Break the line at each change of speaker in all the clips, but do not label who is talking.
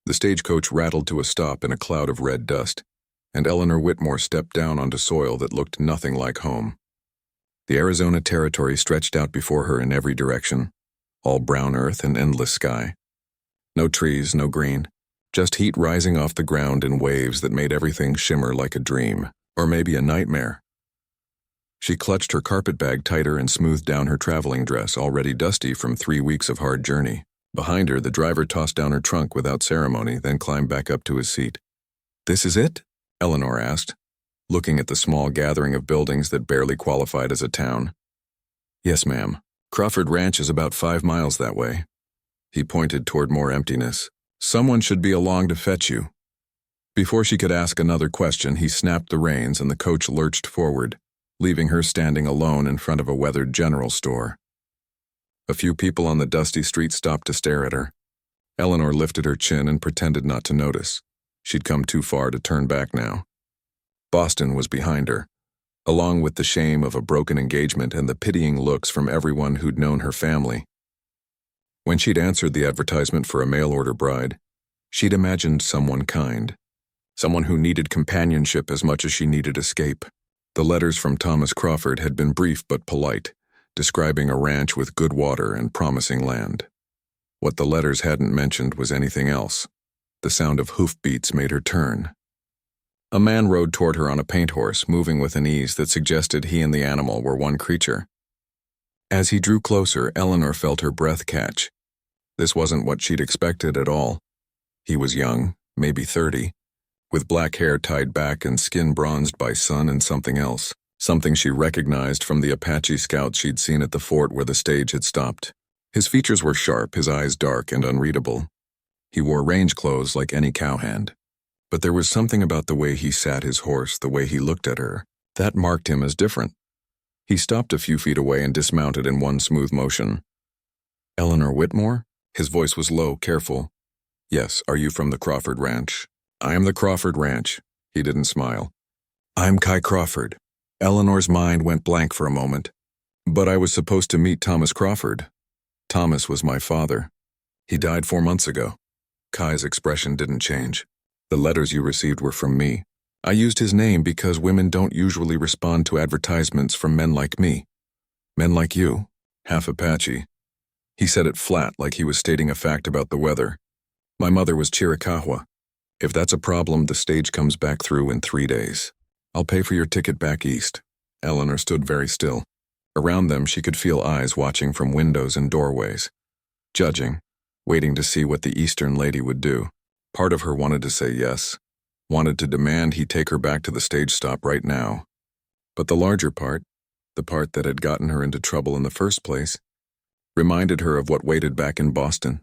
The stagecoach rattled to a stop in a cloud of red dust, and Eleanor Whitmore stepped down onto soil that looked nothing like home. The Arizona Territory stretched out before her in every direction, all brown earth and endless sky. No trees, no green, just heat rising off the ground in waves that made everything shimmer like a dream, or maybe a nightmare. She clutched her carpet bag tighter and smoothed down her traveling dress, already dusty from 3 weeks of hard journey. Behind her, the driver tossed down her trunk without ceremony, then climbed back up to his seat. "This is it?" Eleanor asked, looking at the small gathering of buildings that barely qualified as a town. "Yes, ma'am. Crawford Ranch is about 5 miles that way." He pointed toward more emptiness. "Someone should be along to fetch you." Before she could ask another question, he snapped the reins and the coach lurched forward, leaving her standing alone in front of a weathered general store. A few people on the dusty street stopped to stare at her. Eleanor lifted her chin and pretended not to notice. She'd come too far to turn back now. Boston was behind her, along with the shame of a broken engagement and the pitying looks from everyone who'd known her family. When she'd answered the advertisement for a mail-order bride, she'd imagined someone kind, someone who needed companionship as much as she needed escape. The letters from Thomas Crawford had been brief but polite, describing a ranch with good water and promising land. What the letters hadn't mentioned was anything else. The sound of hoofbeats made her turn. A man rode toward her on a paint horse, moving with an ease that suggested he and the animal were one creature. As he drew closer, Eleanor felt her breath catch. This wasn't what she'd expected at all. He was young, maybe 30, with black hair tied back and skin bronzed by sun and something else. Something she recognized from the Apache scouts she'd seen at the fort where the stage had stopped. His features were sharp, his eyes dark and unreadable. He wore range clothes like any cowhand. But there was something about the way he sat his horse, the way he looked at her, that marked him as different. He stopped a few feet away and dismounted in one smooth motion. "Eleanor Whitmore?" His voice was low, careful. "Yes, are you from the Crawford Ranch?" "I am the Crawford Ranch." He didn't smile. "I'm Kai Crawford." Eleanor's mind went blank for a moment. "But I was supposed to meet Thomas Crawford." "Thomas was my father. He died 4 months ago." Kai's expression didn't change. "The letters you received were from me. I used his name because women don't usually respond to advertisements from men like me. Men like you, half Apache." He said it flat, like he was stating a fact about the weather. "My mother was Chiricahua. If that's a problem, the stage comes back through in 3 days. I'll pay for your ticket back east." Eleanor stood very still. Around them, she could feel eyes watching from windows and doorways, judging, waiting to see what the Eastern lady would do. Part of her wanted to say yes, wanted to demand he take her back to the stage stop right now. But the larger part, the part that had gotten her into trouble in the first place, reminded her of what waited back in Boston.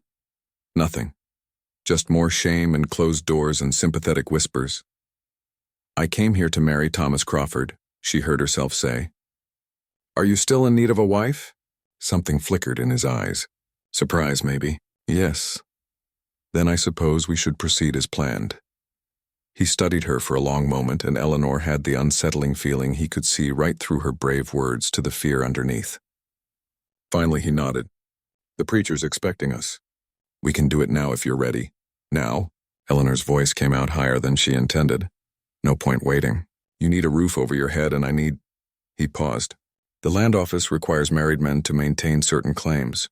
Nothing. Just more shame and closed doors and sympathetic whispers. "I came here to marry Thomas Crawford," she heard herself say. "Are you still in need of a wife?" Something flickered in his eyes. Surprise, maybe. "Yes." "Then I suppose we should proceed as planned." He studied her for a long moment, and Eleanor had the unsettling feeling he could see right through her brave words to the fear underneath. Finally he nodded. "The preacher's expecting us. We can do it now if you're ready." "Now?" Eleanor's voice came out higher than she intended. "No point waiting. You need a roof over your head and I need—" He paused. "The land office requires married men to maintain certain claims.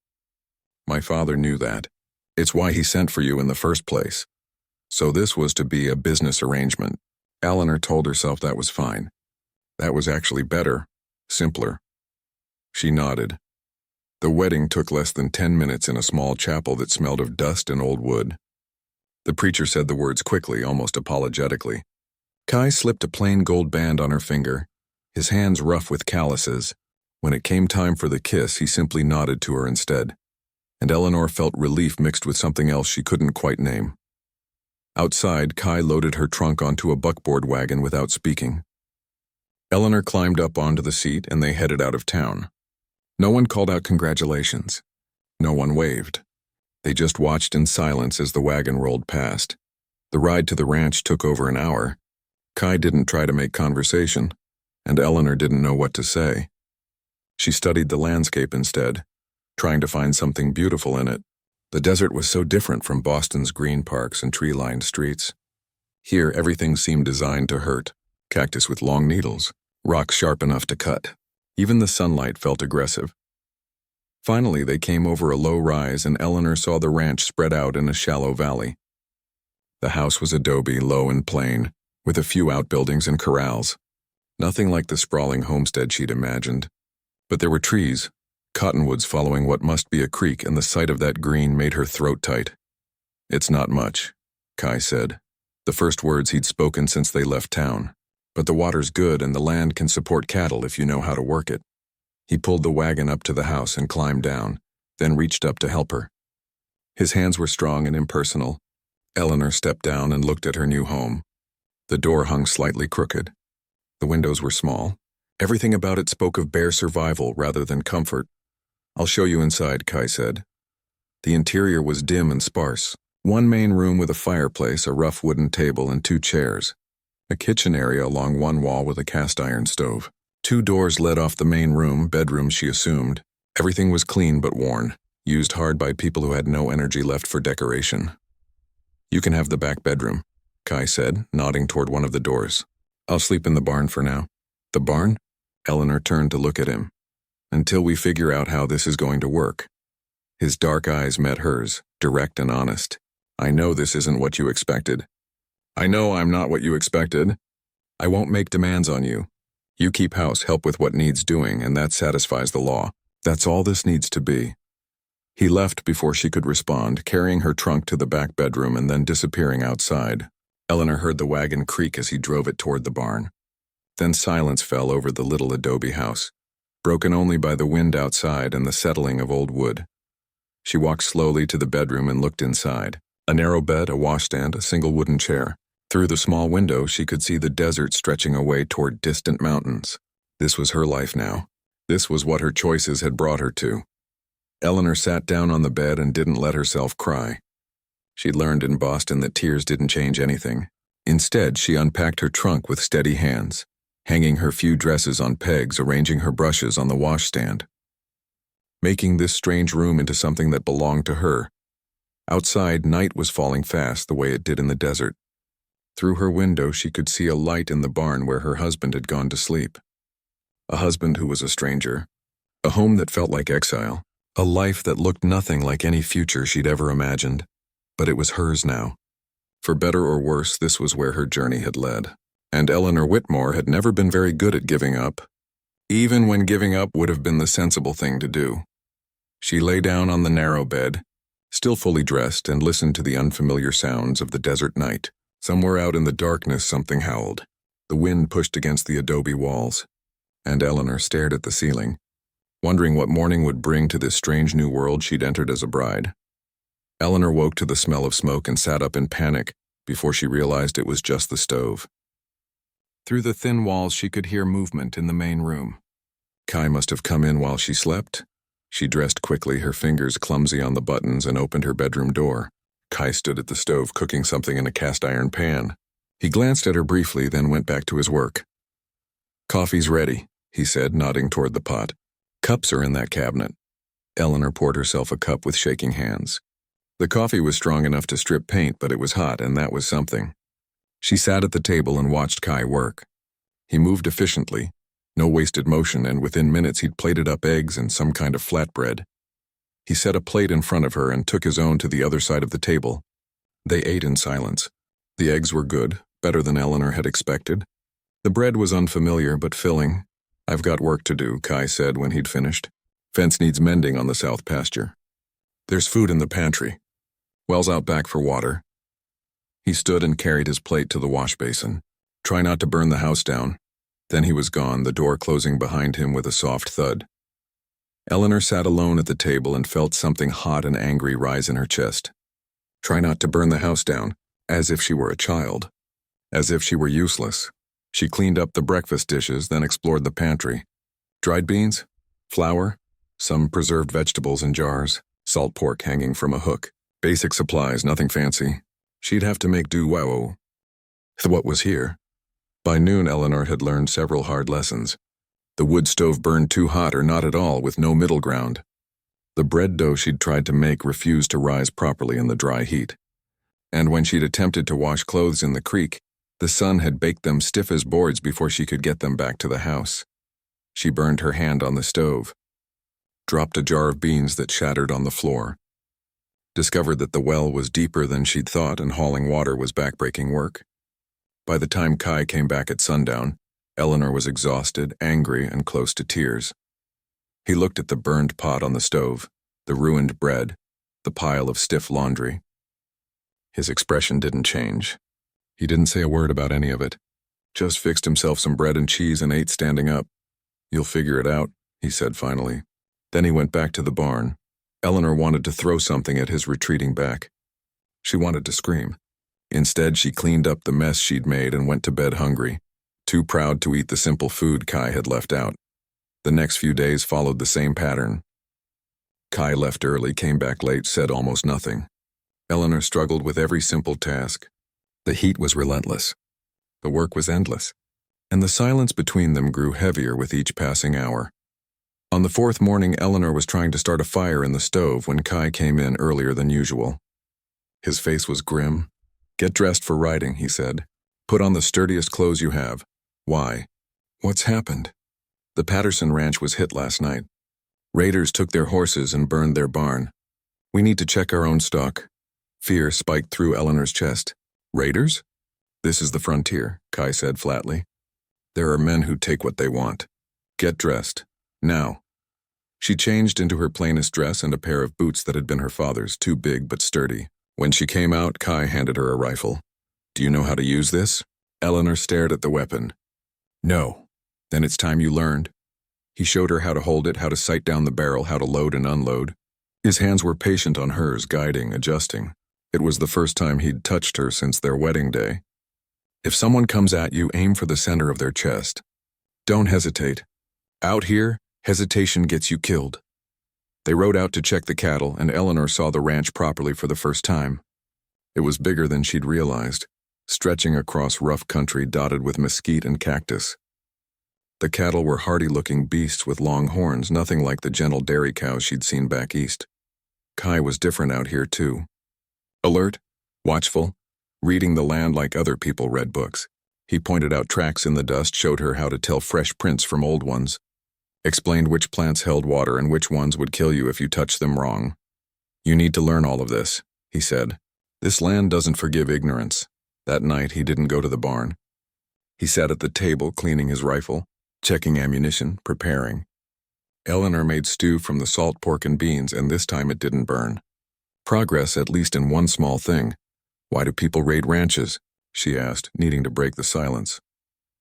My father knew that. It's why he sent for you in the first place. So this was to be a business arrangement." Eleanor told herself that was fine. That was actually better, simpler. She nodded. The wedding took less than 10 minutes in a small chapel that smelled of dust and old wood. The preacher said the words quickly, almost apologetically. Kai slipped a plain gold band on her finger, his hands rough with calluses. When it came time for the kiss, he simply nodded to her instead, and Eleanor felt relief mixed with something else she couldn't quite name. Outside, Kai loaded her trunk onto a buckboard wagon without speaking. Eleanor climbed up onto the seat and they headed out of town. No one called out congratulations. No one waved. They just watched in silence as the wagon rolled past. The ride to the ranch took over an hour. Kai didn't try to make conversation, and Eleanor didn't know what to say. She studied the landscape instead, trying to find something beautiful in it. The desert was so different from Boston's green parks and tree-lined streets. Here, everything seemed designed to hurt. Cactus with long needles, rocks sharp enough to cut. Even the sunlight felt aggressive. Finally, they came over a low rise and Eleanor saw the ranch spread out in a shallow valley. The house was adobe, low and plain, with a few outbuildings and corrals. Nothing like the sprawling homestead she'd imagined. But there were trees, cottonwoods following what must be a creek, and the sight of that green made her throat tight. "It's not much," Kai said, the first words he'd spoken since they left town. "But the water's good and the land can support cattle if you know how to work it." He pulled the wagon up to the house and climbed down, then reached up to help her. His hands were strong and impersonal. Eleanor stepped down and looked at her new home. The door hung slightly crooked. The windows were small. Everything about it spoke of bare survival rather than comfort. "I'll show you inside," Kai said. The interior was dim and sparse. One main room with a fireplace, a rough wooden table, and 2 chairs. A kitchen area along one wall with a cast-iron stove. 2 doors led off the main room, bedroom she assumed. Everything was clean but worn, used hard by people who had no energy left for decoration. "You can have the back bedroom," Kai said, nodding toward one of the doors. "I'll sleep in the barn for now." "The barn?" Eleanor turned to look at him. "Until we figure out how this is going to work." His dark eyes met hers, direct and honest. "I know this isn't what you expected. I know I'm not what you expected. I won't make demands on you. You keep house, help with what needs doing, and that satisfies the law. That's all this needs to be." He left before she could respond, carrying her trunk to the back bedroom and then disappearing outside. Eleanor heard the wagon creak as he drove it toward the barn. Then silence fell over the little adobe house, broken only by the wind outside and the settling of old wood. She walked slowly to the bedroom and looked inside. A narrow bed, a washstand, a single wooden chair. Through the small window, she could see the desert stretching away toward distant mountains. This was her life now. This was what her choices had brought her to. Eleanor sat down on the bed and didn't let herself cry. She'd learned in Boston that tears didn't change anything. Instead, she unpacked her trunk with steady hands, hanging her few dresses on pegs, arranging her brushes on the washstand, making this strange room into something that belonged to her. Outside, night was falling fast the way it did in the desert. Through her window, she could see a light in the barn where her husband had gone to sleep. A husband who was a stranger. A home that felt like exile. A life that looked nothing like any future she'd ever imagined. But it was hers now. For better or worse, this was where her journey had led. And Eleanor Whitmore had never been very good at giving up, even when giving up would have been the sensible thing to do. She lay down on the narrow bed, still fully dressed, and listened to the unfamiliar sounds of the desert night. Somewhere out in the darkness, something howled. The wind pushed against the adobe walls, and Eleanor stared at the ceiling, wondering what morning would bring to this strange new world she'd entered as a bride. Eleanor woke to the smell of smoke and sat up in panic before she realized it was just the stove. Through the thin walls, she could hear movement in the main room. Kai must have come in while she slept. She dressed quickly, her fingers clumsy on the buttons, and opened her bedroom door. Kai stood at the stove cooking something in a cast-iron pan. He glanced at her briefly, then went back to his work. "Coffee's ready," he said, nodding toward the pot. "Cups are in that cabinet." Eleanor poured herself a cup with shaking hands. The coffee was strong enough to strip paint, but it was hot, and that was something. She sat at the table and watched Kai work. He moved efficiently, no wasted motion, and within minutes he'd plated up eggs and some kind of flatbread. He set a plate in front of her and took his own to the other side of the table. They ate in silence. The eggs were good, better than Eleanor had expected. The bread was unfamiliar but filling. "I've got work to do," Kai said when he'd finished. "Fence needs mending on the south pasture. There's food in the pantry. Wells out back for water." He stood and carried his plate to the wash basin. "Try not to burn the house down." Then he was gone, the door closing behind him with a soft thud. Eleanor sat alone at the table and felt something hot and angry rise in her chest. Try not to burn the house down, as if she were a child. As if she were useless. She cleaned up the breakfast dishes, then explored the pantry. Dried beans, flour, some preserved vegetables in jars, salt pork hanging from a hook. Basic supplies, nothing fancy. She'd have to make do with what was here. By noon, Eleanor had learned several hard lessons. The wood stove burned too hot or not at all, with no middle ground. The bread dough she'd tried to make refused to rise properly in the dry heat. And when she'd attempted to wash clothes in the creek, the sun had baked them stiff as boards before she could get them back to the house. She burned her hand on the stove, dropped a jar of beans that shattered on the floor, discovered that the well was deeper than she'd thought and hauling water was backbreaking work. By the time Kai came back at sundown, Eleanor was exhausted, angry, and close to tears. He looked at the burned pot on the stove, the ruined bread, the pile of stiff laundry. His expression didn't change. He didn't say a word about any of it. Just fixed himself some bread and cheese and ate standing up. "You'll figure it out," he said finally. Then he went back to the barn. Eleanor wanted to throw something at his retreating back. She wanted to scream. Instead, she cleaned up the mess she'd made and went to bed hungry, too proud to eat the simple food Kai had left out. The next few days followed the same pattern. Kai left early, came back late, said almost nothing. Eleanor struggled with every simple task. The heat was relentless. The work was endless. And the silence between them grew heavier with each passing hour. On the fourth morning, Eleanor was trying to start a fire in the stove when Kai came in earlier than usual. His face was grim. "Get dressed for riding," he said. "Put on the sturdiest clothes you have." "Why? What's happened?" "The Patterson ranch was hit last night. Raiders took their horses and burned their barn. We need to check our own stock." Fear spiked through Eleanor's chest. "Raiders?" "This is the frontier," Kai said flatly. "There are men who take what they want. Get dressed. Now." She changed into her plainest dress and a pair of boots that had been her father's, too big but sturdy. When she came out, Kai handed her a rifle. "Do you know how to use this?" Eleanor stared at the weapon. "No." "Then it's time you learned." He showed her how to hold it, how to sight down the barrel, how to load and unload. His hands were patient on hers, guiding, adjusting. It was the first time he'd touched her since their wedding day. "If someone comes at you, aim for the center of their chest. Don't hesitate. Out here, hesitation gets you killed." They rode out to check the cattle, and Eleanor saw the ranch properly for the first time. It was bigger than she'd realized, stretching across rough country dotted with mesquite and cactus. The cattle were hardy-looking beasts with long horns, nothing like the gentle dairy cows she'd seen back east. Kai was different out here, too. Alert, watchful, reading the land like other people read books. He pointed out tracks in the dust, showed her how to tell fresh prints from old ones, explained which plants held water and which ones would kill you if you touched them wrong. "You need to learn all of this," he said. "This land doesn't forgive ignorance." That night, he didn't go to the barn. He sat at the table, cleaning his rifle, checking ammunition, preparing. Eleanor made stew from the salt pork and beans, and this time it didn't burn. Progress, at least in one small thing. "Why do people raid ranches?" she asked, needing to break the silence.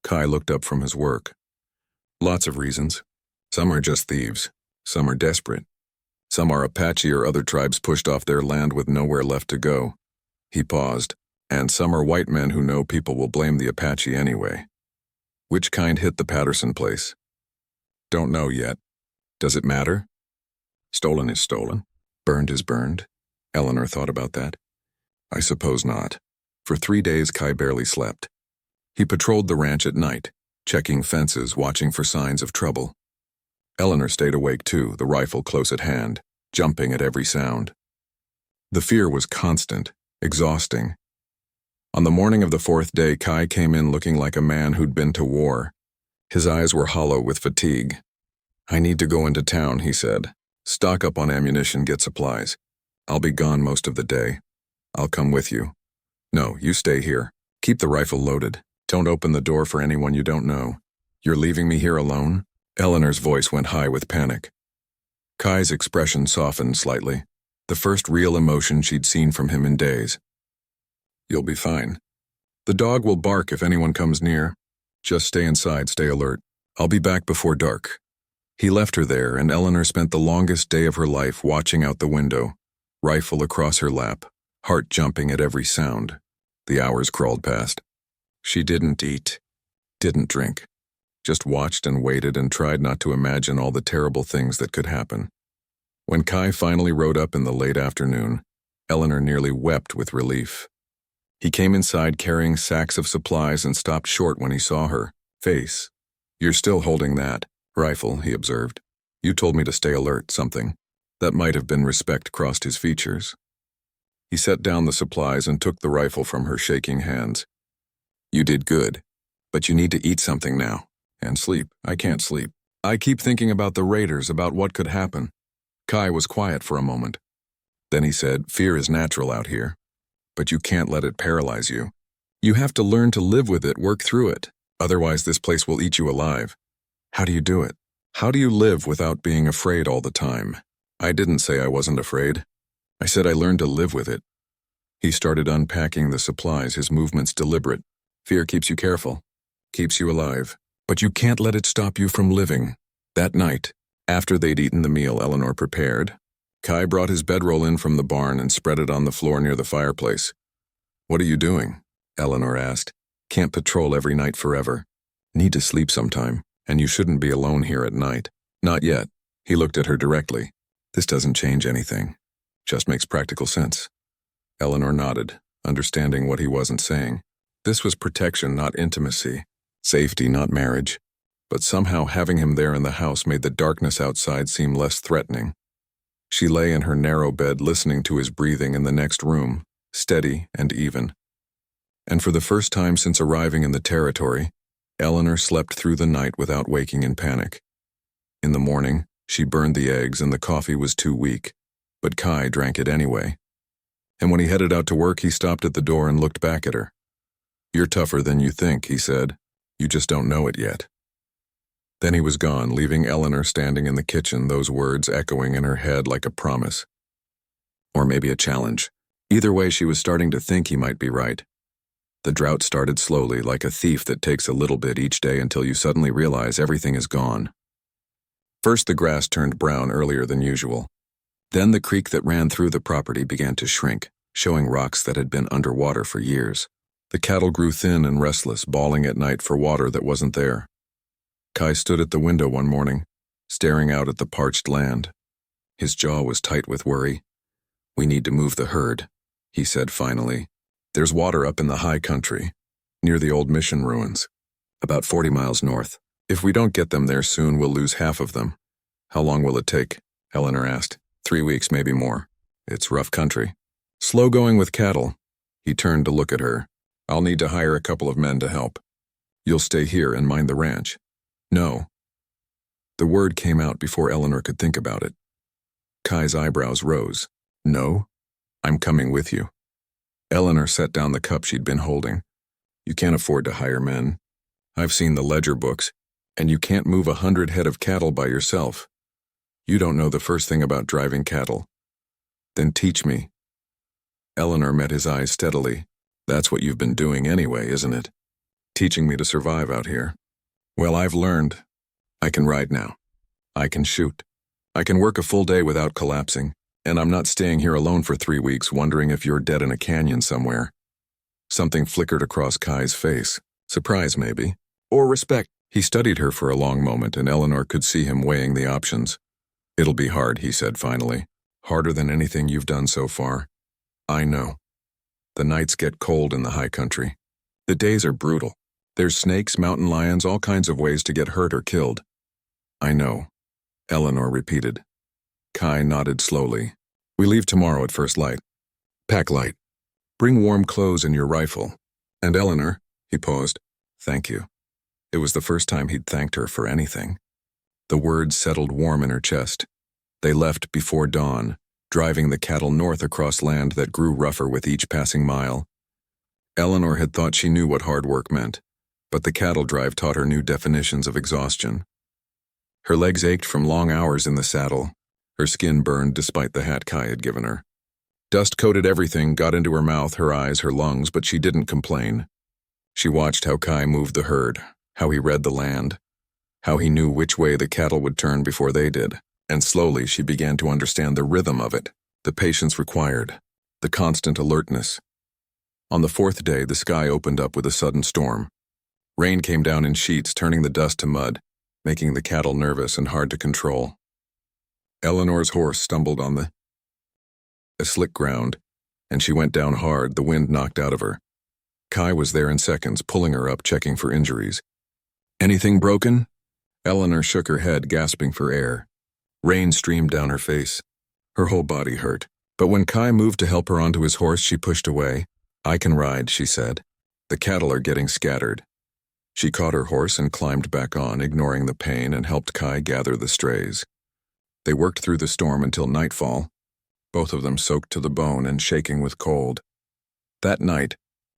Kai looked up from his work. "Lots of reasons. Some are just thieves. Some are desperate. Some are Apache or other tribes pushed off their land with nowhere left to go." He paused. "And some are white men who know people will blame the Apache anyway." "Which kind hit the Patterson place?" "Don't know yet. Does it matter?" "Stolen is stolen. Burned is burned." Eleanor thought about that. "I suppose not." For 3 days, Kai barely slept. He patrolled the ranch at night, checking fences, watching for signs of trouble. Eleanor stayed awake too, the rifle close at hand, jumping at every sound. The fear was constant, exhausting. On the morning of the 4th day, Kai came in looking like a man who'd been to war. His eyes were hollow with fatigue. "I need to go into town," he said. "Stock up on ammunition, get supplies. I'll be gone most of the day. I'll come with you." "No, you stay here. Keep the rifle loaded. Don't open the door for anyone you don't know." "You're leaving me here alone?" Eleanor's voice went high with panic. Kai's expression softened slightly, the first real emotion she'd seen from him in days. "You'll be fine. The dog will bark if anyone comes near. Just stay inside, stay alert. I'll be back before dark." He left her there, and Eleanor spent the longest day of her life watching out the window, rifle across her lap, heart jumping at every sound. The hours crawled past. She didn't eat, didn't drink, just watched and waited and tried not to imagine all the terrible things that could happen. When Kai finally rode up in the late afternoon, Eleanor nearly wept with relief. He came inside carrying sacks of supplies and stopped short when he saw her face. "You're still holding that rifle," he observed. "You told me to stay alert, something." That might have been respect crossed his features. He set down the supplies and took the rifle from her shaking hands. You did good, but you need to eat something now. And sleep. I can't sleep. I keep thinking about the raiders, about what could happen. Kai was quiet for a moment. Then he said, fear is natural out here, but you can't let it paralyze you. You have to learn to live with it, work through it. Otherwise, this place will eat you alive. How do you do it? How do you live without being afraid all the time? I didn't say I wasn't afraid. I said I learned to live with it. He started unpacking the supplies, his movements deliberate. Fear keeps you careful, keeps you alive, but you can't let it stop you from living. That night, after they'd eaten the meal Eleanor prepared, Kai brought his bedroll in from the barn and spread it on the floor near the fireplace. What are you doing? Eleanor asked. Can't patrol every night forever. Need to sleep sometime, and you shouldn't be alone here at night. Not yet. He looked at her directly. This doesn't change anything. Just makes practical sense. Eleanor nodded, understanding what he wasn't saying. This was protection, not intimacy. Safety, not marriage. But somehow having him there in the house made the darkness outside seem less threatening. She lay in her narrow bed listening to his breathing in the next room, steady and even. And for the first time since arriving in the territory, Eleanor slept through the night without waking in panic. In the morning, she burned the eggs and the coffee was too weak, but Kai drank it anyway. And when he headed out to work, he stopped at the door and looked back at her. You're tougher than you think, he said. You just don't know it yet. Then he was gone, leaving Eleanor standing in the kitchen, those words echoing in her head like a promise. Or maybe a challenge. Either way, she was starting to think he might be right. The drought started slowly, like a thief that takes a little bit each day until you suddenly realize everything is gone. First, the grass turned brown earlier than usual. Then the creek that ran through the property began to shrink, showing rocks that had been underwater for years. The cattle grew thin and restless, bawling at night for water that wasn't there. Kai stood at the window one morning, staring out at the parched land. His jaw was tight with worry. We need to move the herd, he said finally. There's water up in the high country, near the old mission ruins, about 40 miles north. If we don't get them there soon, we'll lose half of them. How long will it take? Eleanor asked. 3 weeks, maybe more. It's rough country. Slow going with cattle. He turned to look at her. I'll need to hire a couple of men to help. You'll stay here and mind the ranch. No. The word came out before Eleanor could think about it. Kai's eyebrows rose. No? I'm coming with you. Eleanor set down the cup she'd been holding. You can't afford to hire men. I've seen the ledger books, and you can't move 100 head of cattle by yourself. You don't know the first thing about driving cattle. Then teach me. Eleanor met his eyes steadily. That's what you've been doing anyway, isn't it? Teaching me to survive out here. Well, I've learned. I can ride now. I can shoot. I can work a full day without collapsing, and I'm not staying here alone for 3 weeks wondering if you're dead in a canyon somewhere. Something flickered across Kai's face. Surprise, maybe. Or respect. He studied her for a long moment, and Eleanor could see him weighing the options. It'll be hard, he said finally. Harder than anything you've done so far. I know. The nights get cold in the high country. The days are brutal. There's snakes, mountain lions, all kinds of ways to get hurt or killed. I know, Eleanor repeated. Kai nodded slowly. We leave tomorrow at first light. Pack light. Bring warm clothes and your rifle. And Eleanor, he paused, thank you. It was the first time he'd thanked her for anything. The words settled warm in her chest. They left before dawn, driving the cattle north across land that grew rougher with each passing mile. Eleanor had thought she knew what hard work meant, but the cattle drive taught her new definitions of exhaustion. Her legs ached from long hours in the saddle. Her skin burned despite the hat Kai had given her. Dust coated everything, got into her mouth, her eyes, her lungs, but she didn't complain. She watched how Kai moved the herd, how he read the land, how he knew which way the cattle would turn before they did, and slowly she began to understand the rhythm of it, the patience required, the constant alertness. On the 4th day, the sky opened up with a sudden storm. Rain came down in sheets, turning the dust to mud, making the cattle nervous and hard to control. Eleanor's horse stumbled on the slick ground, and she went down hard, the wind knocked out of her. Kai was there in seconds, pulling her up, checking for injuries. Anything broken? Eleanor shook her head, gasping for air. Rain streamed down her face. Her whole body hurt. But when Kai moved to help her onto his horse, she pushed away. "I can ride," she said. "The cattle are getting scattered." She caught her horse and climbed back on, ignoring the pain, and helped Kai gather the strays. They worked through the storm until nightfall, both of them soaked to the bone and shaking with cold. That night,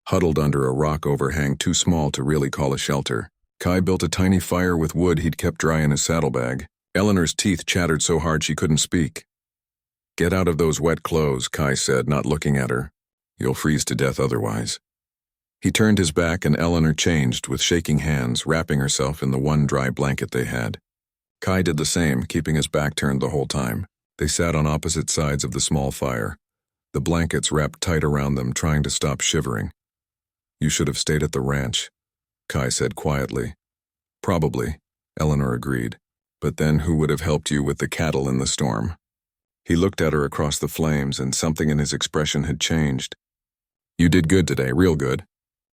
huddled under a rock overhang too small to really call a shelter, Kai built a tiny fire with wood he'd kept dry in his saddlebag. Eleanor's teeth chattered so hard she couldn't speak. "Get out of those wet clothes," Kai said, not looking at her. "You'll freeze to death otherwise." He turned his back and Eleanor changed with shaking hands, wrapping herself in the one dry blanket they had. Kai did the same, keeping his back turned the whole time. They sat on opposite sides of the small fire, the blankets wrapped tight around them, trying to stop shivering. "You should have stayed at the ranch," Kai said quietly. "Probably," Eleanor agreed. "But then who would have helped you with the cattle in the storm?" He looked at her across the flames, and something in his expression had changed. "You did good today, real good.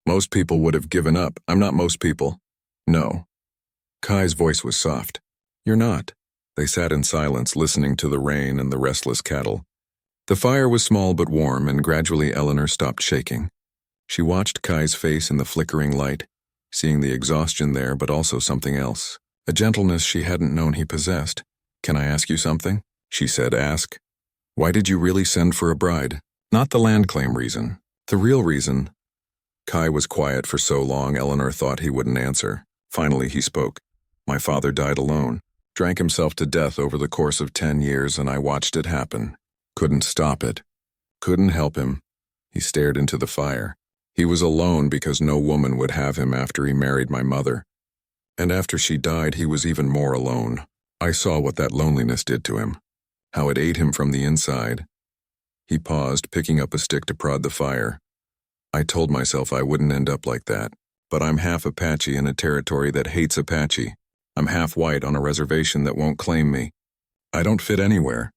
Most people would have given up. I'm not most people." "No." Kai's voice was soft. "You're not." They sat in silence, listening to the rain and the restless cattle. The fire was small but warm, and gradually Eleanor stopped shaking. She watched Kai's face in the flickering light, seeing the exhaustion there but also something else, a gentleness she hadn't known he possessed. "Can I ask you something?" she said. "Ask. Why did you really send for a bride? Not the land claim reason. The real reason." Kai was quiet for so long Eleanor thought he wouldn't answer. Finally he spoke. "My father died alone. Drank himself to death over the course of 10 years, and I watched it happen. Couldn't stop it. Couldn't help him." He stared into the fire. "He was alone because no woman would have him after he married my mother. And after she died, he was even more alone. I saw what that loneliness did to him, how it ate him from the inside." He paused, picking up a stick to prod the fire. "I told myself I wouldn't end up like that, but I'm half Apache in a territory that hates Apache. I'm half white on a reservation that won't claim me. I don't fit anywhere,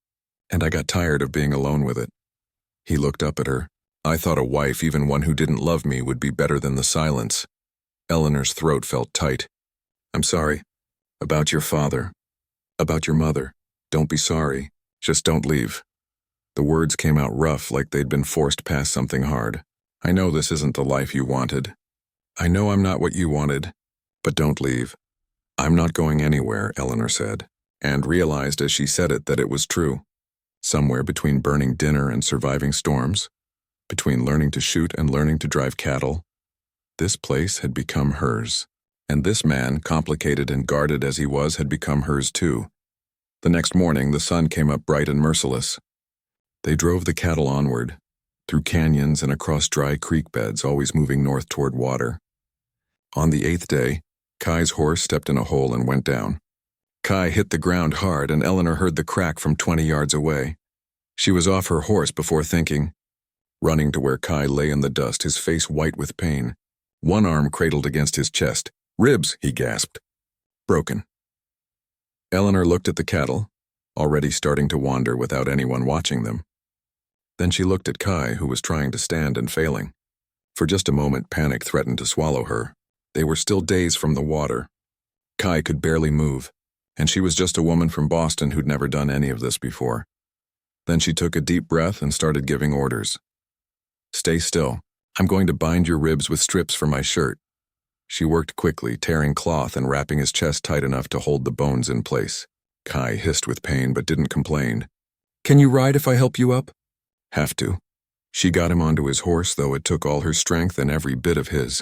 and I got tired of being alone with it." He looked up at her. "I thought a wife, even one who didn't love me, would be better than the silence." Eleanor's throat felt tight. "I'm sorry. About your father. About your mother. Don't be sorry. Just don't leave." The words came out rough, like they'd been forced past something hard. "I know this isn't the life you wanted. I know I'm not what you wanted. But don't leave." "I'm not going anywhere," Eleanor said, and realized as she said it that it was true. Somewhere between burning dinner and surviving storms, between learning to shoot and learning to drive cattle, this place had become hers. And this man, complicated and guarded as he was, had become hers too. The next morning, the sun came up bright and merciless. They drove the cattle onward, through canyons and across dry creek beds, always moving north toward water. On the 8th day, Kai's horse stepped in a hole and went down. Kai hit the ground hard, and Eleanor heard the crack from 20 yards away. She was off her horse before thinking, running to where Kai lay in the dust, his face white with pain, one arm cradled against his chest. "Ribs," he gasped. "Broken." Eleanor looked at the cattle, already starting to wander without anyone watching them. Then she looked at Kai, who was trying to stand and failing. For just a moment, panic threatened to swallow her. They were still days from the water. Kai could barely move, and she was just a woman from Boston who'd never done any of this before. Then she took a deep breath and started giving orders. "Stay still. I'm going to bind your ribs with strips for my shirt." She worked quickly, tearing cloth and wrapping his chest tight enough to hold the bones in place. Kai hissed with pain but didn't complain. "Can you ride if I help you up?" "Have to." She got him onto his horse, though it took all her strength and every bit of his.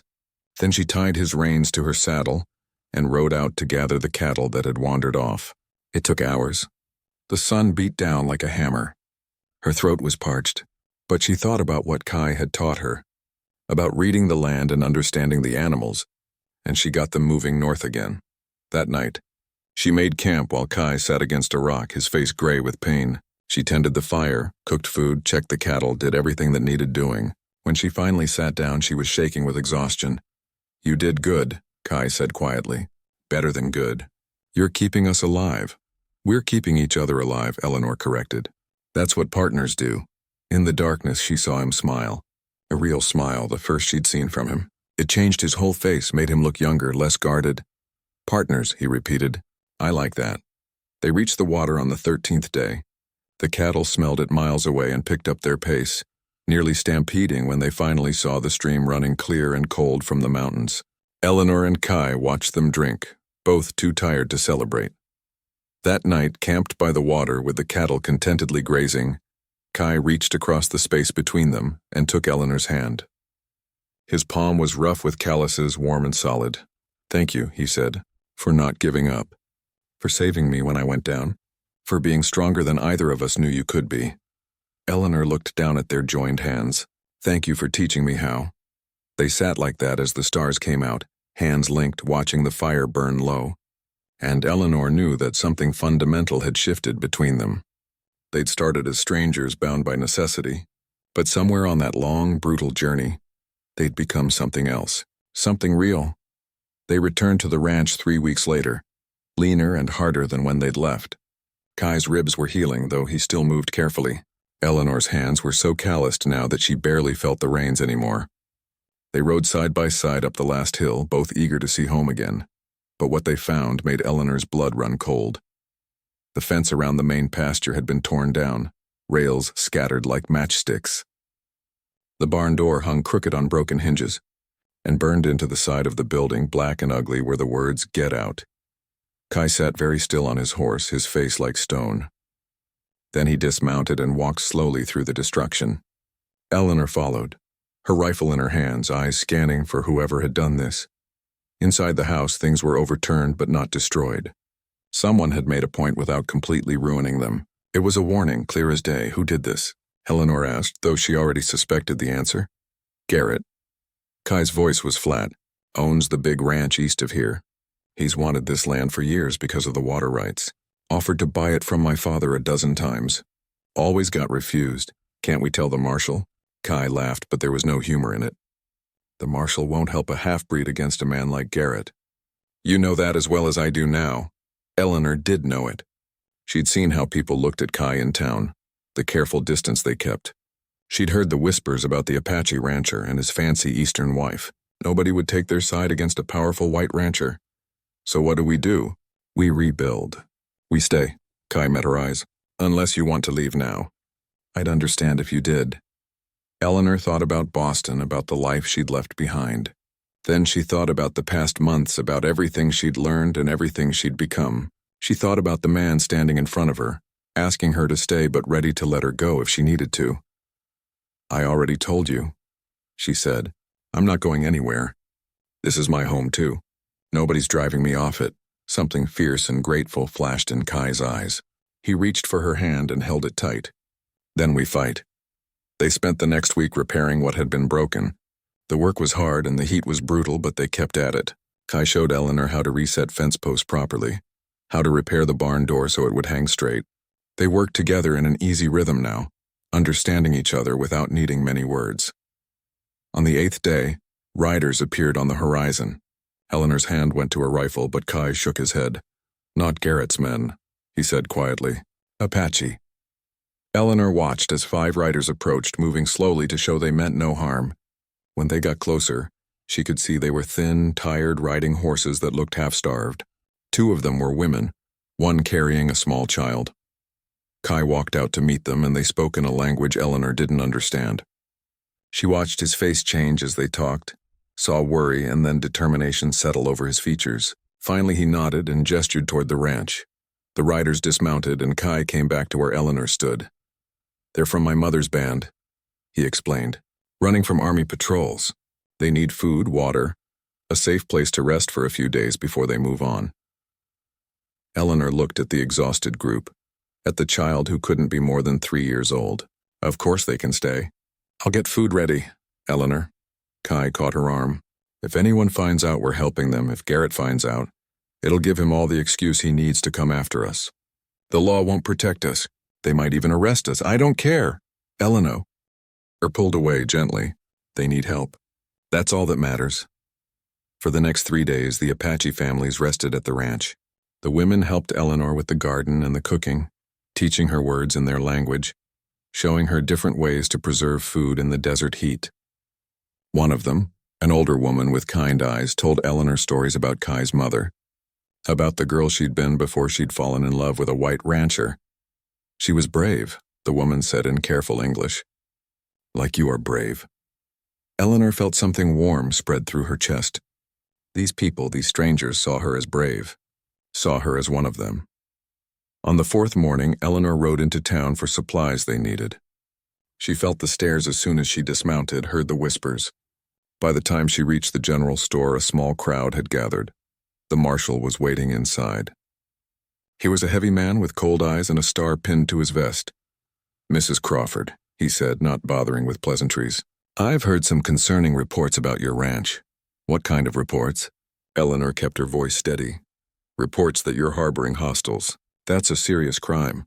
Then she tied his reins to her saddle and rode out to gather the cattle that had wandered off. It took hours. The sun beat down like a hammer. Her throat was parched, but she thought about what Kai had taught her, about reading the land and understanding the animals, and she got them moving north again. That night, she made camp while Kai sat against a rock, his face gray with pain. She tended the fire, cooked food, checked the cattle, did everything that needed doing. When she finally sat down, she was shaking with exhaustion. "You did good," Kai said quietly. "Better than good. You're keeping us alive." "We're keeping each other alive," Eleanor corrected. "That's what partners do." In the darkness, she saw him smile. A real smile, the first she'd seen from him. It changed his whole face, made him look younger, less guarded. "Partners," he repeated. "I like that." They reached the water on the 13th day. The cattle smelled it miles away and picked up their pace, nearly stampeding when they finally saw the stream running clear and cold from the mountains. Eleanor and Kai watched them drink, both too tired to celebrate. That night, camped by the water with the cattle contentedly grazing, Kai reached across the space between them and took Eleanor's hand. His palm was rough with calluses, warm and solid. "Thank you," he said, "for not giving up, for saving me when I went down, for being stronger than either of us knew you could be." Eleanor looked down at their joined hands. "Thank you for teaching me how." They sat like that as the stars came out, hands linked, watching the fire burn low. And Eleanor knew that something fundamental had shifted between them. They'd started as strangers bound by necessity, but somewhere on that long, brutal journey, they'd become something else, something real. They returned to the ranch 3 weeks later, leaner and harder than when they'd left. Kai's ribs were healing, though he still moved carefully. Eleanor's hands were so calloused now that she barely felt the reins anymore. They rode side by side up the last hill, both eager to see home again. But what they found made Eleanor's blood run cold. The fence around the main pasture had been torn down, rails scattered like matchsticks. The barn door hung crooked on broken hinges, and burned into the side of the building, black and ugly, were the words, "Get out." Kai sat very still on his horse, his face like stone. Then he dismounted and walked slowly through the destruction. Eleanor followed, her rifle in her hands, eyes scanning for whoever had done this. Inside the house, things were overturned but not destroyed. Someone had made a point without completely ruining them. It was a warning, clear as day. Who did this? Eleanor asked, though she already suspected the answer. Garrett. Kai's voice was flat. Owns the big ranch east of here. He's wanted this land for years because of the water rights. Offered to buy it from my father a dozen times. Always got refused. Can't we tell the marshal? Kai laughed, but there was no humor in it. The marshal won't help a half-breed against a man like Garrett. You know that as well as I do now. Eleanor did know it. She'd seen how people looked at Kai in town, the careful distance they kept. She'd heard the whispers about the Apache rancher and his fancy eastern wife. Nobody would take their side against a powerful white rancher. So what do? We rebuild. We stay. Kai met her eyes. Unless you want to leave now. I'd understand if you did. Eleanor thought about Boston, about the life she'd left behind. Then she thought about the past months, about everything she'd learned and everything she'd become. She thought about the man standing in front of her, asking her to stay but ready to let her go if she needed to. I already told you, she said. I'm not going anywhere. This is my home too. Nobody's driving me off it. Something fierce and grateful flashed in Kai's eyes. He reached for her hand and held it tight. Then we fight. They spent the next week repairing what had been broken. The work was hard and the heat was brutal, but they kept at it. Kai showed Eleanor how to reset fence posts properly, how to repair the barn door so it would hang straight. They worked together in an easy rhythm now, understanding each other without needing many words. On the 8th day, riders appeared on the horizon. Eleanor's hand went to her rifle, but Kai shook his head. Not Garrett's men, he said quietly. Apache. Eleanor watched as 5 riders approached, moving slowly to show they meant no harm. When they got closer, she could see they were thin, tired riding horses that looked half-starved. 2 of them were women, one carrying a small child. Kai walked out to meet them, and they spoke in a language Eleanor didn't understand. She watched his face change as they talked, saw worry and then determination settle over his features. Finally he nodded and gestured toward the ranch. The riders dismounted, and Kai came back to where Eleanor stood. They're from my mother's band, he explained. Running from army patrols. They need food, water, a safe place to rest for a few days before they move on. Eleanor looked at the exhausted group, at the child who couldn't be more than 3 years old. Of course they can stay. I'll get food ready, Eleanor. Kai caught her arm. If anyone finds out we're helping them, if Garrett finds out, it'll give him all the excuse he needs to come after us. The law won't protect us. They might even arrest us. I don't care. Eleanor pulled away gently. They need help. That's all that matters. For the next 3 days, the Apache families rested at the ranch. The women helped Eleanor with the garden and the cooking, teaching her words in their language, showing her different ways to preserve food in the desert heat. One of them, an older woman with kind eyes, told Eleanor stories about Kai's mother, about the girl she'd been before she'd fallen in love with a white rancher. She was brave, the woman said in careful English. Like you are brave. Eleanor felt something warm spread through her chest. These people, these strangers, saw her as brave, saw her as one of them. On the fourth morning, Eleanor rode into town for supplies they needed. She felt the stairs as soon as she dismounted, heard the whispers. By the time she reached the general store, a small crowd had gathered. The marshal was waiting inside. He was a heavy man with cold eyes and a star pinned to his vest. "Mrs. Crawford," he said, not bothering with pleasantries. "I've heard some concerning reports about your ranch." "What kind of reports?" Eleanor kept her voice steady. "Reports that you're harboring hostiles. That's a serious crime.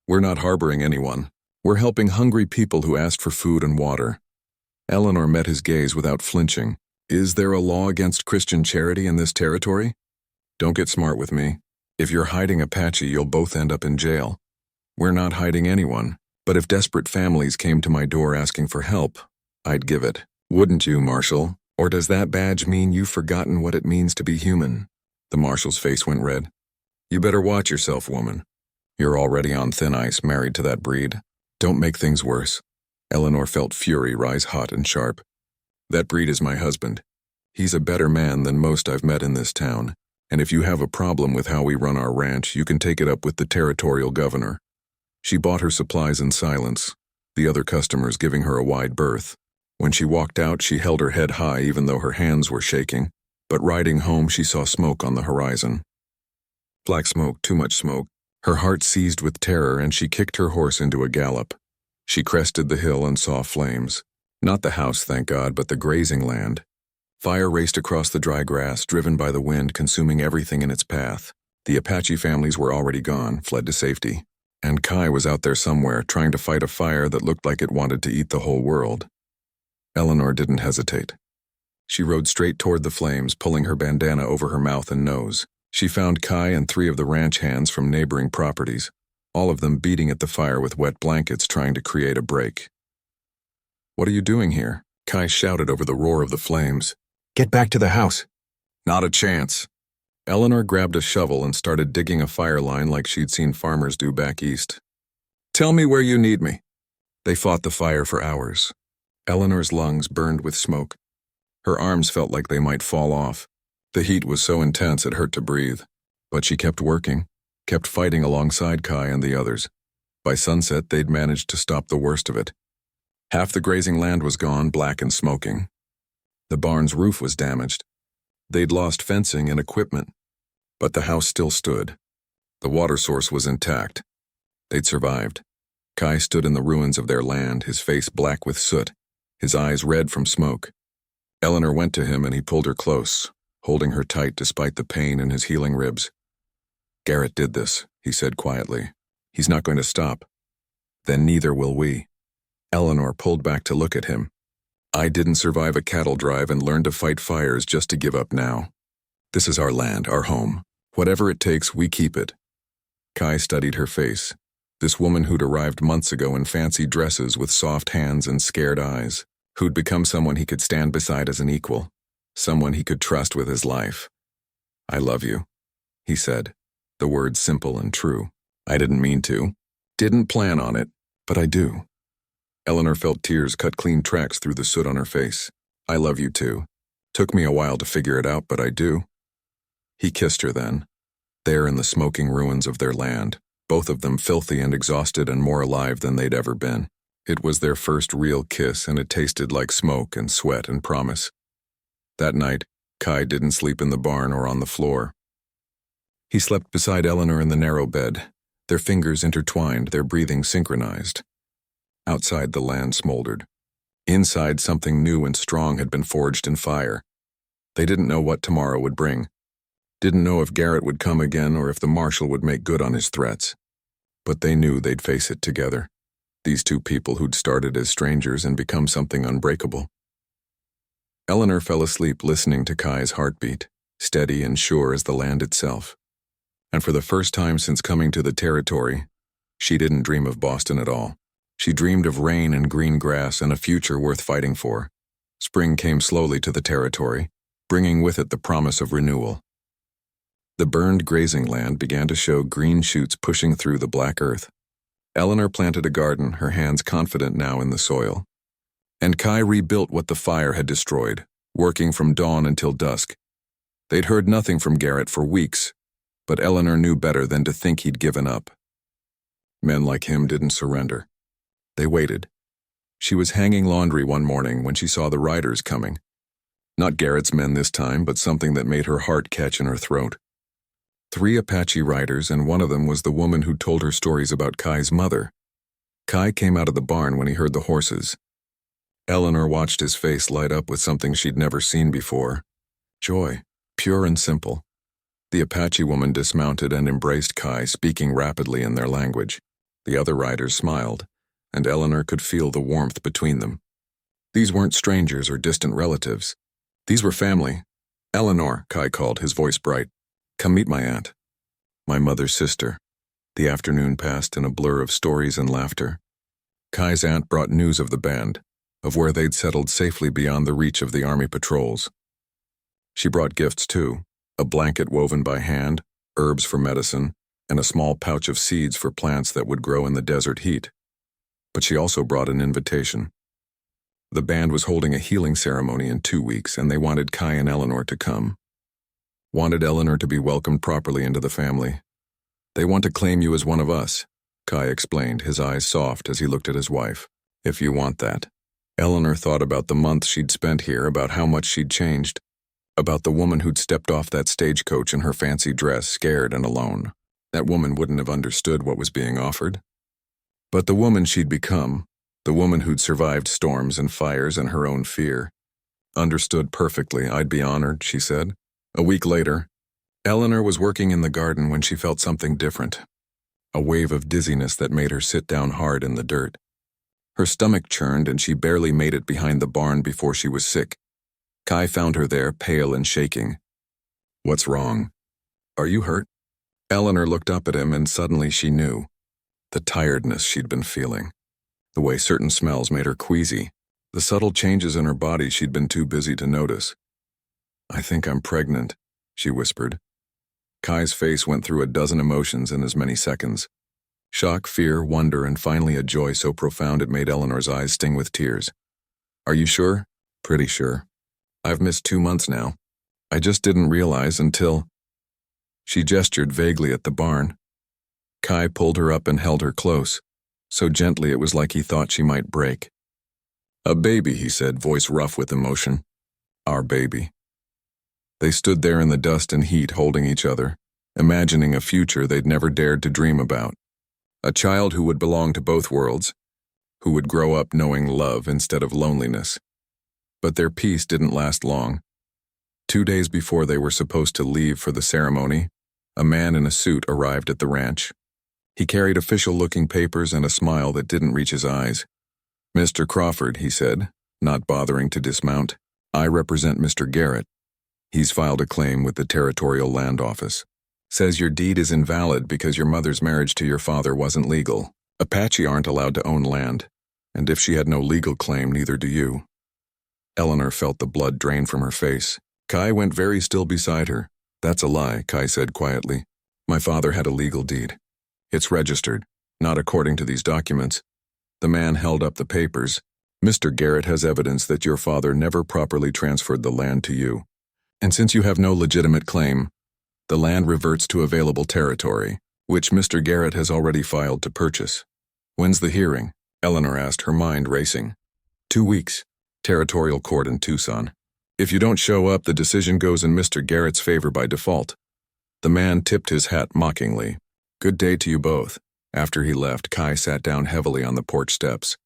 We're not harboring anyone. We're helping hungry people who asked for food and water." Eleanor met his gaze without flinching. "Is there a law against Christian charity in this territory?" "Don't get smart with me. If you're hiding Apache, you'll both end up in jail." "We're not hiding anyone, but if desperate families came to my door asking for help, I'd give it. Wouldn't you, Marshal? Or does that badge mean you've forgotten what it means to be human?" The Marshal's face went red. "You better watch yourself, woman. You're already on thin ice, married to that breed. Don't make things worse." Eleanor felt fury rise hot and sharp. "That breed is my husband. He's a better man than most I've met in this town, and if you have a problem with how we run our ranch, you can take it up with the territorial governor." She bought her supplies in silence, the other customers giving her a wide berth. When she walked out, she held her head high even though her hands were shaking, but riding home she saw smoke on the horizon. Black smoke, too much smoke. Her heart seized with terror and she kicked her horse into a gallop. She crested the hill and saw flames. Not the house, thank God, but the grazing land. Fire raced across the dry grass, driven by the wind, consuming everything in its path. The Apache families were already gone, fled to safety. And Kai was out there somewhere, trying to fight a fire that looked like it wanted to eat the whole world. Eleanor didn't hesitate. She rode straight toward the flames, pulling her bandana over her mouth and nose. She found Kai and 3 of the ranch hands from neighboring properties, all of them beating at the fire with wet blankets trying to create a break. "What are you doing here?" Kai shouted over the roar of the flames. "Get back to the house." "Not a chance." Eleanor grabbed a shovel and started digging a fire line like she'd seen farmers do back east. "Tell me where you need me." They fought the fire for hours. Eleanor's lungs burned with smoke. Her arms felt like they might fall off. The heat was so intense it hurt to breathe. But she kept working, kept fighting alongside Kai and the others. By sunset, they'd managed to stop the worst of it. Half the grazing land was gone, black and smoking. The barn's roof was damaged. They'd lost fencing and equipment. But the house still stood. The water source was intact. They'd survived. Kai stood in the ruins of their land, his face black with soot, his eyes red from smoke. Eleanor went to him and he pulled her close, holding her tight despite the pain in his healing ribs. "Garrett did this," he said quietly. "He's not going to stop." "Then neither will we." Eleanor pulled back to look at him. "I didn't survive a cattle drive and learn to fight fires just to give up now. This is our land, our home. Whatever it takes, we keep it." Kai studied her face. This woman who'd arrived months ago in fancy dresses with soft hands and scared eyes, who'd become someone he could stand beside as an equal, someone he could trust with his life. "I love you," he said, the words simple and true. "I didn't mean to, didn't plan on it, but I do." Eleanor felt tears cut clean tracks through the soot on her face. "I love you too. Took me a while to figure it out, but I do." He kissed her then, there in the smoking ruins of their land, both of them filthy and exhausted and more alive than they'd ever been. It was their first real kiss, and it tasted like smoke and sweat and promise. That night, Kai didn't sleep in the barn or on the floor. He slept beside Eleanor in the narrow bed, their fingers intertwined, their breathing synchronized. Outside, the land smoldered. Inside, something new and strong had been forged in fire. They didn't know what tomorrow would bring. Didn't know if Garrett would come again or if the marshal would make good on his threats. But they knew they'd face it together. These two people who'd started as strangers and become something unbreakable. Eleanor fell asleep listening to Kai's heartbeat, steady and sure as the land itself. And for the first time since coming to the territory, she didn't dream of Boston at all. She dreamed of rain and green grass and a future worth fighting for. Spring came slowly to the territory, bringing with it the promise of renewal. The burned grazing land began to show green shoots pushing through the black earth. Eleanor planted a garden, her hands confident now in the soil. And Kai rebuilt what the fire had destroyed, working from dawn until dusk. They'd heard nothing from Garrett for weeks, but Eleanor knew better than to think he'd given up. Men like him didn't surrender. They waited. She was hanging laundry one morning when she saw the riders coming. Not Garrett's men this time, but something that made her heart catch in her throat. 3 Apache riders, and one of them was the woman who told her stories about Kai's mother. Kai came out of the barn when he heard the horses. Eleanor watched his face light up with something she'd never seen before. Joy, pure and simple. The Apache woman dismounted and embraced Kai, speaking rapidly in their language. The other riders smiled, and Eleanor could feel the warmth between them. These weren't strangers or distant relatives. These were family. Eleanor, Kai called, his voice bright. Come meet my aunt. My mother's sister. The afternoon passed in a blur of stories and laughter. Kai's aunt brought news of the band, of where they'd settled safely beyond the reach of the army patrols. She brought gifts too, a blanket woven by hand, herbs for medicine, and a small pouch of seeds for plants that would grow in the desert heat. But she also brought an invitation. The band was holding a healing ceremony in 2 weeks, and they wanted Kai and Eleanor to come. Wanted Eleanor to be welcomed properly into the family. They want to claim you as one of us, Kai explained, his eyes soft as he looked at his wife. If you want that. Eleanor thought about the month she'd spent here, about how much she'd changed, about the woman who'd stepped off that stagecoach in her fancy dress, scared and alone. That woman wouldn't have understood what was being offered. But the woman she'd become, the woman who'd survived storms and fires and her own fear, understood perfectly. I'd be honored, she said. A week later, Eleanor was working in the garden when she felt something different, a wave of dizziness that made her sit down hard in the dirt. Her stomach churned and she barely made it behind the barn before she was sick. Kai found her there, pale and shaking. What's wrong? Are you hurt? Eleanor looked up at him and suddenly she knew. The tiredness she'd been feeling. The way certain smells made her queasy. The subtle changes in her body she'd been too busy to notice. I think I'm pregnant, she whispered. Kai's face went through a dozen emotions in as many seconds. Shock, fear, wonder, and finally a joy so profound it made Eleanor's eyes sting with tears. Are you sure? Pretty sure. I've missed 2 months now. I just didn't realize until... She gestured vaguely at the barn. Kai pulled her up and held her close, so gently it was like he thought she might break. A baby, he said, voice rough with emotion. Our baby. They stood there in the dust and heat, holding each other, imagining a future they'd never dared to dream about. A child who would belong to both worlds, who would grow up knowing love instead of loneliness. But their peace didn't last long. 2 days before they were supposed to leave for the ceremony, a man in a suit arrived at the ranch. He carried official-looking papers and a smile that didn't reach his eyes. Mr. Crawford, he said, not bothering to dismount. I represent Mr. Garrett. He's filed a claim with the Territorial Land Office. Says your deed is invalid because your mother's marriage to your father wasn't legal. Apache aren't allowed to own land, and if she had no legal claim, neither do you. Eleanor felt the blood drain from her face. Kai went very still beside her. That's a lie, Kai said quietly. My father had a legal deed. It's registered, not according to these documents. The man held up the papers. Mr. Garrett has evidence that your father never properly transferred the land to you. And since you have no legitimate claim, the land reverts to available territory, which Mr. Garrett has already filed to purchase. When's the hearing? Eleanor asked, her mind racing. 2 weeks. Territorial court in Tucson. If you don't show up, the decision goes in Mr. Garrett's favor by default. The man tipped his hat mockingly. Good day to you both. After he left, Kai sat down heavily on the porch steps.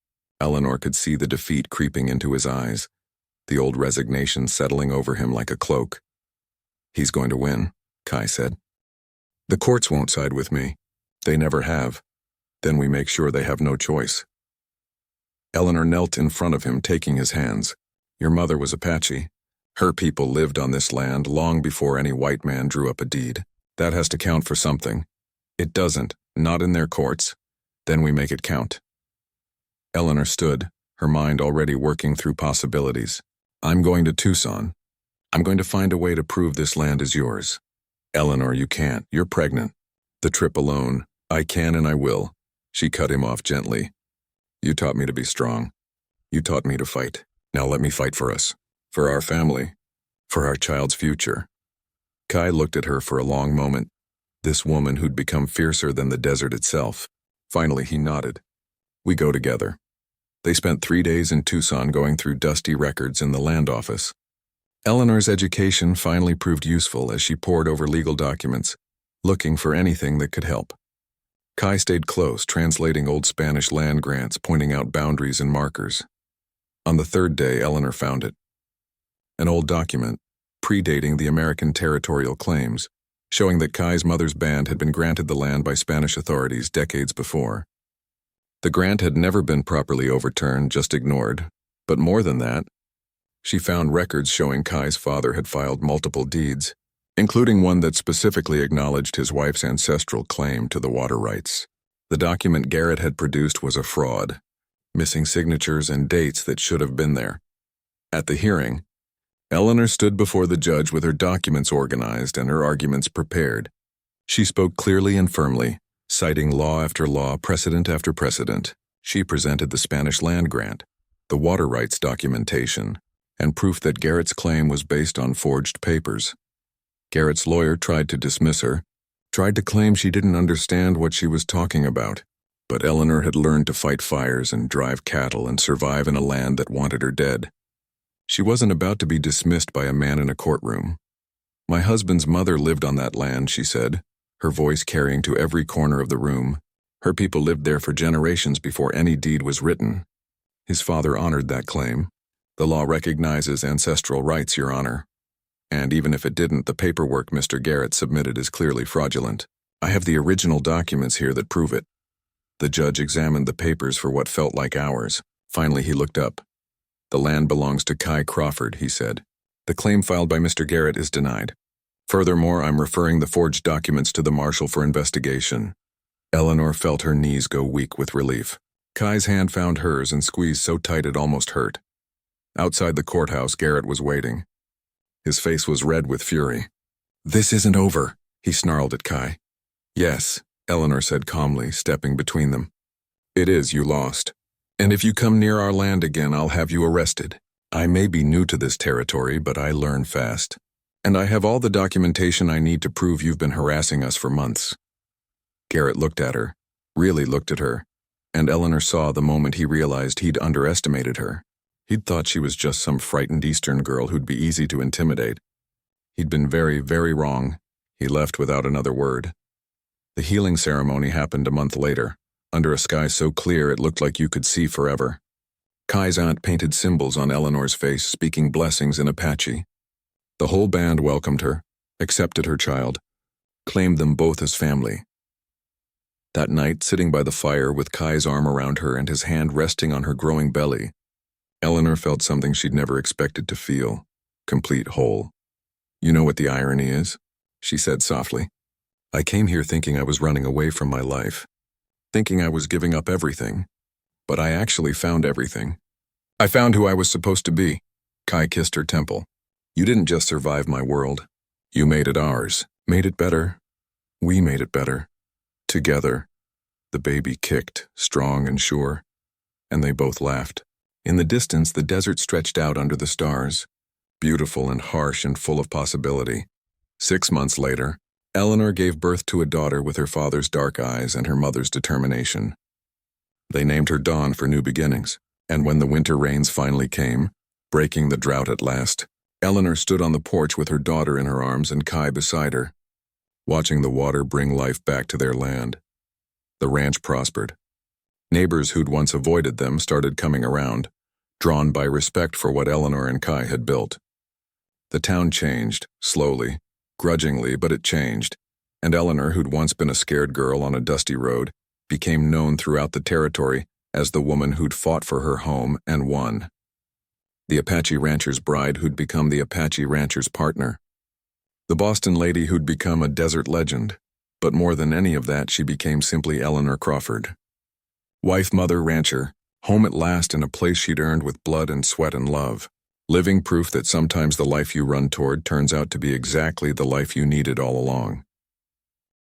Eleanor could see the defeat creeping into his eyes, the old resignation settling over him like a cloak. He's going to win, Kai said. The courts won't side with me. They never have. Then we make sure they have no choice. Eleanor knelt in front of him, taking his hands. Your mother was Apache. Her people lived on this land long before any white man drew up a deed. That has to count for something. It doesn't, not in their courts. Then we make it count. Eleanor stood, her mind already working through possibilities. I'm going to Tucson. I'm going to find a way to prove this land is yours. Eleanor, you can't. You're pregnant. The trip alone. I can and I will. She cut him off gently. You taught me to be strong. You taught me to fight. Now let me fight for us. For our family. For our child's future. Kai looked at her for a long moment. This woman who'd become fiercer than the desert itself. Finally, he nodded. We go together. They spent 3 days in Tucson going through dusty records in the land office. Eleanor's education finally proved useful as she pored over legal documents, looking for anything that could help. Kai stayed close, translating old Spanish land grants, pointing out boundaries and markers. On the 3rd day, Eleanor found it. An old document, predating the American territorial claims, showing that Kai's mother's band had been granted the land by Spanish authorities decades before. The grant had never been properly overturned, just ignored, but more than that, she found records showing Kai's father had filed multiple deeds, including one that specifically acknowledged his wife's ancestral claim to the water rights. The document Garrett had produced was a fraud, missing signatures and dates that should have been there. At the hearing, Eleanor stood before the judge with her documents organized and her arguments prepared. She spoke clearly and firmly, citing law after law, precedent after precedent. She presented the Spanish land grant, the water rights documentation, and proof that Garrett's claim was based on forged papers. Garrett's lawyer tried to dismiss her, tried to claim she didn't understand what she was talking about, but Eleanor had learned to fight fires and drive cattle and survive in a land that wanted her dead. She wasn't about to be dismissed by a man in a courtroom. My husband's mother lived on that land, she said, her voice carrying to every corner of the room. Her people lived there for generations before any deed was written. His father honored that claim. The law recognizes ancestral rights, Your Honor. And even if it didn't, the paperwork Mr. Garrett submitted is clearly fraudulent. I have the original documents here that prove it. The judge examined the papers for what felt like hours. Finally, he looked up. The land belongs to Kai Crawford, he said. The claim filed by Mr. Garrett is denied. Furthermore, I'm referring the forged documents to the marshal for investigation. Eleanor felt her knees go weak with relief. Kai's hand found hers and squeezed so tight it almost hurt. Outside the courthouse, Garrett was waiting. His face was red with fury. This isn't over, he snarled at Kai. Yes, Eleanor said calmly, stepping between them. It is, you lost. And if you come near our land again, I'll have you arrested. I may be new to this territory, but I learn fast. And I have all the documentation I need to prove you've been harassing us for months. Garrett looked at her, really looked at her, and Eleanor saw the moment he realized he'd underestimated her. He'd thought she was just some frightened Eastern girl who'd be easy to intimidate. He'd been very, very wrong. He left without another word. The healing ceremony happened a month later, under a sky so clear it looked like you could see forever. Kai's aunt painted symbols on Eleanor's face, speaking blessings in Apache. The whole band welcomed her, accepted her child, claimed them both as family. That night, sitting by the fire with Kai's arm around her and his hand resting on her growing belly, Eleanor felt something she'd never expected to feel, complete whole. You know what the irony is? She said softly. I came here thinking I was running away from my life, thinking I was giving up everything, but I actually found everything. I found who I was supposed to be. Kai kissed her temple. You didn't just survive my world. You made it ours, made it better. We made it better. Together. The baby kicked, strong and sure, and they both laughed. In the distance, the desert stretched out under the stars, beautiful and harsh and full of possibility. 6 months later, Eleanor gave birth to a daughter with her father's dark eyes and her mother's determination. They named her Dawn for new beginnings, and when the winter rains finally came, breaking the drought at last, Eleanor stood on the porch with her daughter in her arms and Kai beside her, watching the water bring life back to their land. The ranch prospered. Neighbors who'd once avoided them started coming around, drawn by respect for what Eleanor and Kai had built. The town changed, slowly, grudgingly, but it changed, and Eleanor, who'd once been a scared girl on a dusty road, became known throughout the territory as the woman who'd fought for her home and won. The Apache rancher's bride who'd become the Apache rancher's partner. The Boston lady who'd become a desert legend, but more than any of that, she became simply Eleanor Crawford. Wife, mother, rancher, home at last in a place she'd earned with blood and sweat and love. Living proof that sometimes the life you run toward turns out to be exactly the life you needed all along.